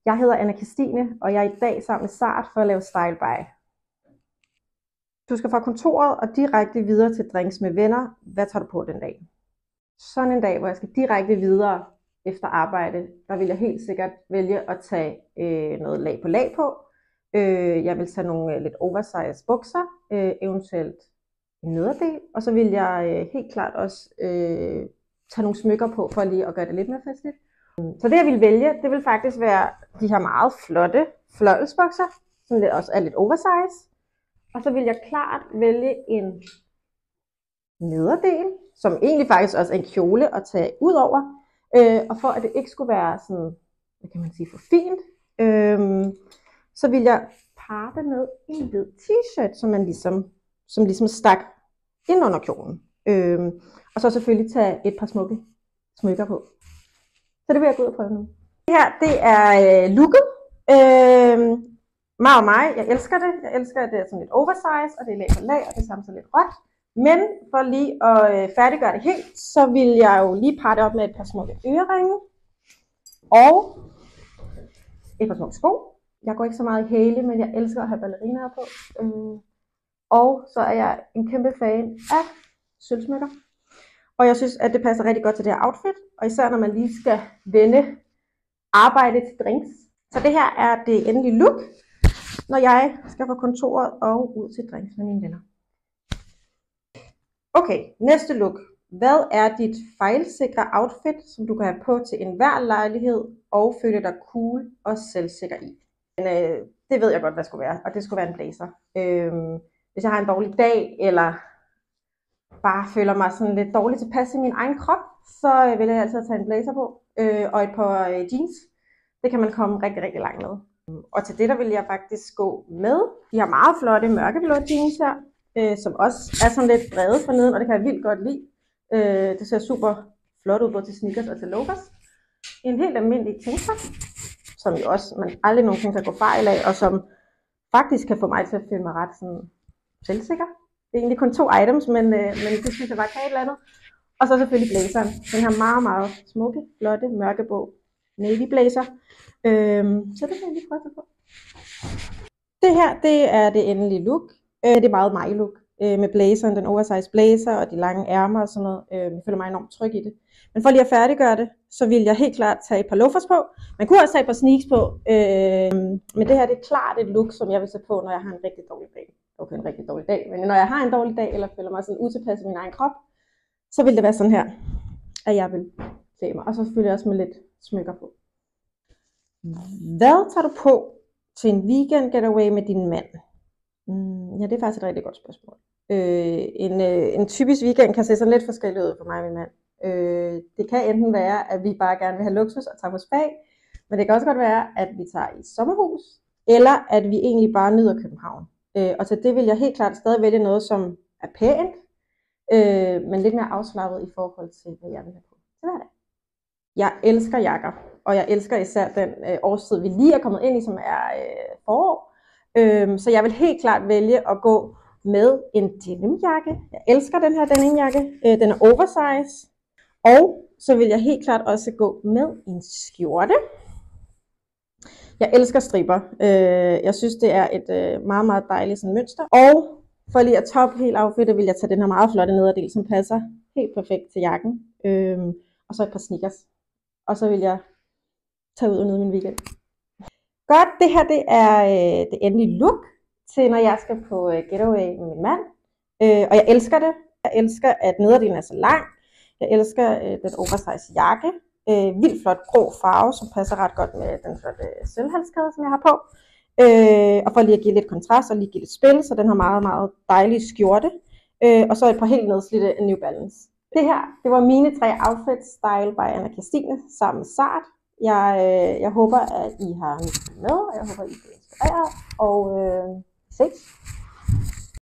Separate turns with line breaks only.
Jeg hedder Anna Kirstine, og jeg er i dag sammen med Sart for at lave Style By. Du skal fra kontoret og direkte videre til drinks med venner. Hvad tager du på den dag? Sådan en dag, hvor jeg skal direkte videre efter arbejde, der vil jeg helt sikkert vælge at tage noget lag på lag på. Jeg vil tage nogle lidt oversized bukser, eventuelt en nederdel, og så vil jeg helt klart også tage nogle smykker på, for lige at gøre det lidt mere festligt. Så det jeg vil vælge, det vil faktisk være de her meget flotte fløjelsbukser, som også er lidt oversize. Og så vil jeg klart vælge en nederdel, som egentlig faktisk også er en kjole at tage ud over. Og for at det ikke skulle være sådan, hvad kan man sige, for fint, så vil jeg parre det med en hvid t-shirt, som ligesom stak ind under kjolen. Og så selvfølgelig tage et par smukke smykker på. Så det vil jeg gå ud og prøve nu. Det her, det er looket. Mig og mig, jeg elsker det. Jeg elsker, at det er sådan lidt oversize, og det er lag på lag, og det er samtidig lidt råt. Men for lige at færdiggøre det helt, så vil jeg jo lige parre det op med et par smukke øreringe. Og et par smukke sko. Jeg går ikke så meget i hæle, men jeg elsker at have ballerinaer på. Og så er jeg en kæmpe fan af sølvsmykker. Og jeg synes, at det passer rigtig godt til det her outfit. Og især når man lige skal vende arbejde til drinks. Så det her er det endelige look, når jeg skal fra kontoret og ud til drinks med mine venner. Okay, næste look. Hvad er dit fejlsikre outfit, som du kan have på til enhver lejlighed og føle dig cool og selvsikker i? Men, det ved jeg godt, hvad skulle være, og det skulle være en blazer. Hvis jeg har en dårlig dag, eller bare føler mig sådan lidt dårligt tilpas i min egen krop, så vil jeg altid tage en blazer på og et par jeans. Det kan man komme rigtig, rigtig langt med. Og til det der vil jeg faktisk gå med de her meget flotte mørkeblå jeans her, som også er sådan lidt brede for neden, og det kan jeg vildt godt lide. Det ser super flot ud både til sneakers og til loafers. En helt almindelig tanktop, som jo også man aldrig nogensinde kan gå fejl af, og som faktisk kan få mig til at føle mig ret sådan selvsikker. Det er egentlig kun 2 items, men det synes jeg bare kan et eller andet. Og så selvfølgelig blazeren. Den her meget, meget smukke, flotte, mørkeblå navy blazer. Så det kan jeg lige prøve på. Det her, det er det endelige look. Det er meget mig look. Med blazeren, den oversize blazer og de lange ærmer og sådan noget. Jeg føler mig enormt tryg i det. Men for lige at færdiggøre det, så vil jeg helt klart tage et par loafers på. Man kunne også tage et par sneaks på. Men det her, det er klart et look, som jeg vil tage på, når jeg har en rigtig dårlig dag. Okay, en rigtig dårlig dag. Men når jeg har en dårlig dag, eller føler mig sådan utilpas i min egen krop, så vil det være sådan her, at jeg vil klæde mig. Og så selvfølgelig også med lidt smykker på. Hvad tager du på til en weekend getaway med din mand? Ja, det er faktisk et rigtig godt spørgsmål. En typisk weekend kan se sådan lidt forskellig ud for mig og min mand. Det kan enten være, at vi bare gerne vil have luksus og tage på spa, men det kan også godt være, at vi tager i sommerhus, eller at vi egentlig bare nyder København. Og til det vil jeg helt klart stadig vælge noget, som er pænt, men lidt mere afslappet i forhold til, hvad jeg vil have på til hverdag. Jeg elsker jakker, og jeg elsker især den årstid, vi lige er kommet ind i, som er forår. Så jeg vil helt klart vælge at gå med en denimjakke. Jeg elsker den her denimjakke. Den er oversize. Og så vil jeg helt klart også gå med en skjorte. Jeg elsker striber. Jeg synes, det er et meget, meget dejligt sådan, mønster. Og for lige at toppe helt outfittet, vil jeg tage den her meget flotte nederdel, som passer helt perfekt til jakken. Og så et par sneakers. Og så vil jeg tage ud og nyde min weekend. Godt, det her det er det endelige look til, når jeg skal på getaway med min mand. Og jeg elsker det. Jeg elsker, at nederdelen er så lang. Jeg elsker den oversize jakke. Vildt flot grå farve, som passer ret godt med den flotte sølvhalskæde, som jeg har på. Og for lige at give lidt kontrast og lige give lidt spil, så den har meget, meget dejlig skjorte. Og så et par helt nedslidte New Balance. Det her, det var mine 3 outfits, Style by Anna Kirstine, sammen med Sart. Jeg håber, at I har nyt med, og jeg håber, at I bliver inspireret, og ses.